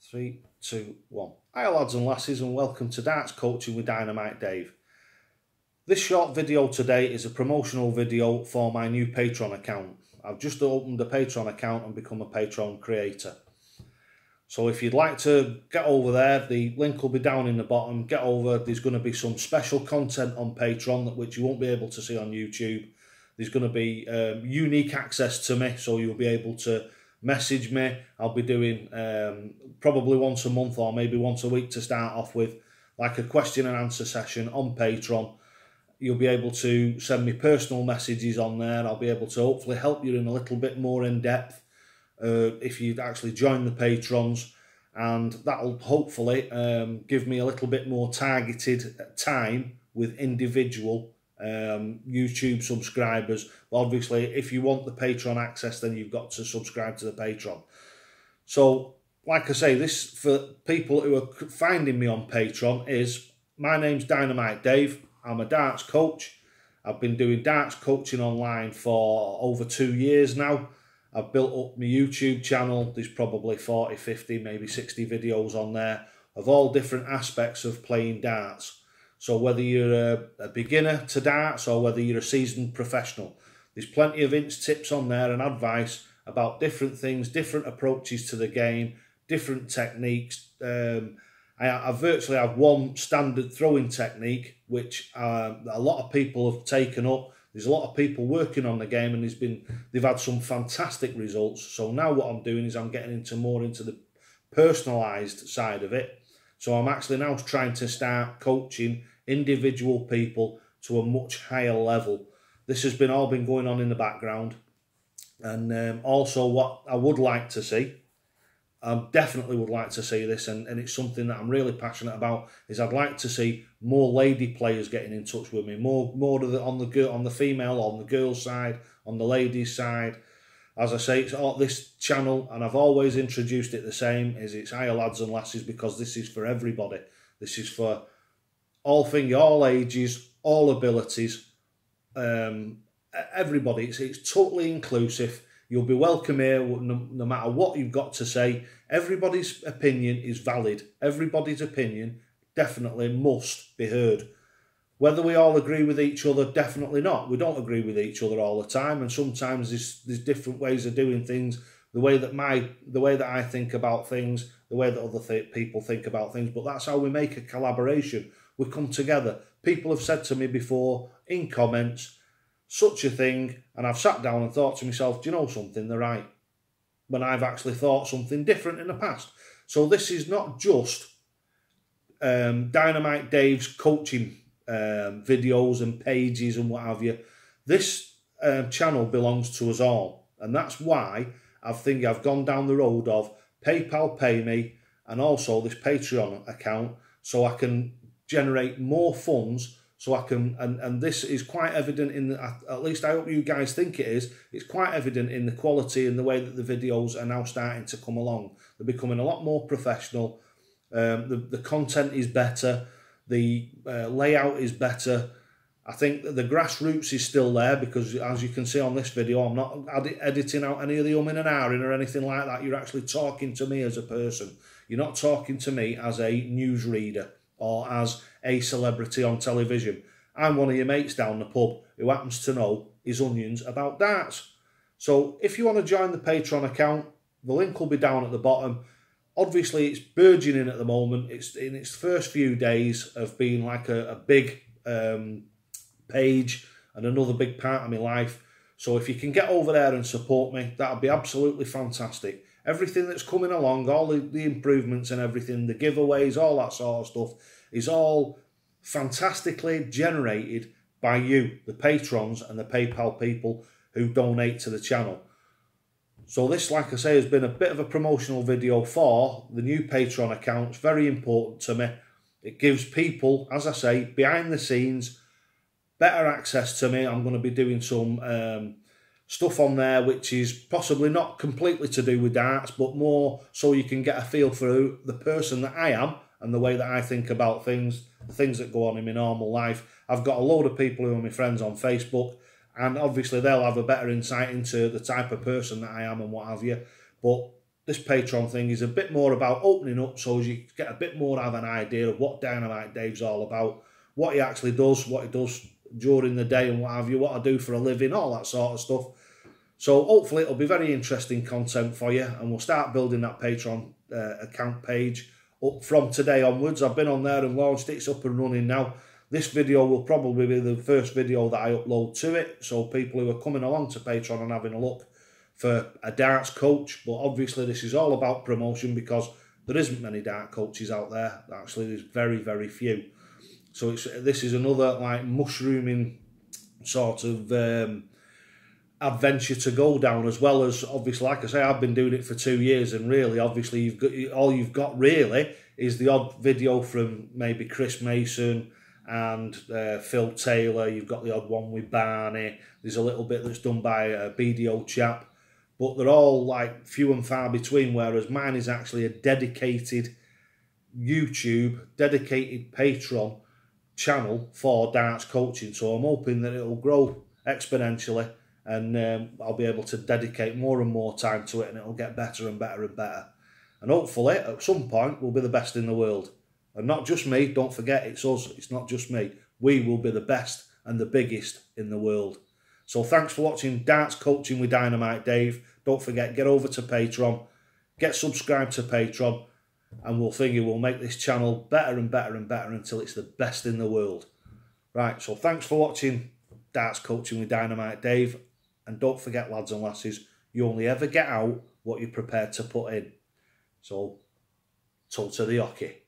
3, 2, 1. Hi lads and lasses, and welcome to Darts Coaching with Dynamite Dave. This short video today is a promotional video for my new Patreon account. I've just opened a Patreon account and become a Patreon creator. So if you'd like to get over there, the link will be down in the bottom. Get over, there's going to be some special content on Patreon which you won't be able to see on YouTube. There's going to be unique access to me, so you'll be able to message me. I'll be doing probably once a month or maybe once a week to start off with, like a question and answer session on Patreon. You'll be able to send me personal messages on there. I'll be able to hopefully help you in a little bit more in depth if you actually join the patrons, and that'll hopefully give me a little bit more targeted time with individual YouTube subscribers. But obviously if you want the Patreon access, then you've got to subscribe to the Patreon. So like I say, this for people who are finding me on Patreon is, my name's Dynamite Dave. I'm a darts coach. I've been doing darts coaching online for over 2 years now. I've built up my YouTube channel. There's probably 40, 50, maybe 60 videos on there of all different aspects of playing darts. So whether you're a beginner to darts or whether you're a seasoned professional, there's plenty of tips on there and advice about different things, different approaches to the game, different techniques. I virtually have one standard throwing technique, which a lot of people have taken up. There's a lot of people working on the game, and they've had some fantastic results. So now what I'm doing is I'm getting more into the personalised side of it. So I'm actually now trying to start coaching individual people to a much higher level. This has all been going on in the background. And also what I would like to see, I definitely would like to see this, and it's something that I'm really passionate about, is I'd like to see more lady players getting in touch with me, more on the female, on the girls side, on the ladies side. As I say, it's this channel, and I've always introduced it the same, is it's higher lads and lasses, because this is for everybody. This is for all ages, all abilities, everybody. It's totally inclusive. You'll be welcome here no matter what you've got to say. Everybody's opinion is valid. Everybody's opinion definitely must be heard. Whether we all agree with each other, definitely not. We don't agree with each other all the time, and sometimes there's different ways of doing things. The way that I think about things, the way that other people think about things. But that's how we make a collaboration. We come together. People have said to me before in comments, such a thing, and I've sat down and thought to myself, do you know something? They're right. When I've actually thought something different in the past. So this is not just Dynamite Dave's coaching videos and pages and what have you. This channel belongs to us all, and that's why I think I've gone down the road of PayPal Pay Me and also this Patreon account, so I can generate more funds, so I can, and this is quite evident in at least I hope you guys think it is. It's quite evident in the quality and the way that the videos are now starting to come along. They're becoming a lot more professional. The content is better. The layout is better. I think that the grassroots is still there, because as you can see on this video, I'm not editing out any of the umming and ahhing or anything like that. You're actually talking to me as a person. You're not talking to me as a newsreader or as a celebrity on television. I'm one of your mates down the pub who happens to know his onions about darts. So if you want to join the Patreon account, the link will be down at the bottom. Obviously, it's burgeoning at the moment. It's in its first few days of being like a big page and another big part of my life. So if you can get over there and support me, that would be absolutely fantastic. Everything that's coming along, all the improvements and everything, the giveaways, all that sort of stuff, is all fantastically generated by you, the patrons and the PayPal people who donate to the channel. So this, like I say, has been a bit of a promotional video for the new Patreon account. It's very important to me. It gives people, as I say, behind the scenes, better access to me. I'm going to be doing some stuff on there which is possibly not completely to do with darts, but more so you can get a feel for the person that I am and the way that I think about things, the things that go on in my normal life. I've got a load of people who are my friends on Facebook, and obviously they'll have a better insight into the type of person that I am and what have you. But this Patreon thing is a bit more about opening up so as you get a bit more of an idea of what Dynamite Dave's all about, what he actually does, what he does during the day and what have you, what I do for a living, all that sort of stuff. So hopefully it'll be very interesting content for you, and we'll start building that Patreon account page up from today onwards. I've been on there and launched it. It's up and running now. This video will probably be the first video that I upload to it, so people who are coming along to Patreon and having a look for a darts coach. But obviously this is all about promotion, because there isn't many dart coaches out there. Actually, there's very, very few. So this is another like mushrooming sort of adventure to go down, as well as obviously, like I say, I've been doing it for 2 years, and really obviously all you've got really is the odd video from maybe Chris Mason and Phil Taylor. You've got the odd one with Barney. There's a little bit that's done by a BDO chap, but they're all like few and far between, whereas mine is actually a dedicated YouTube, dedicated Patreon channel for darts coaching. So I'm hoping that it'll grow exponentially, and I'll be able to dedicate more and more time to it, and it'll get better and better and better. And hopefully at some point we'll be the best in the world. And not just me, don't forget, it's us, it's not just me. We will be the best and the biggest in the world. So thanks for watching Darts Coaching with Dynamite Dave. Don't forget, get over to Patreon, get subscribed to Patreon, and we'll make this channel better and better and better until it's the best in the world. Right, so thanks for watching Darts Coaching with Dynamite Dave. And don't forget, lads and lasses, you only ever get out what you're prepared to put in. So, to the hockey.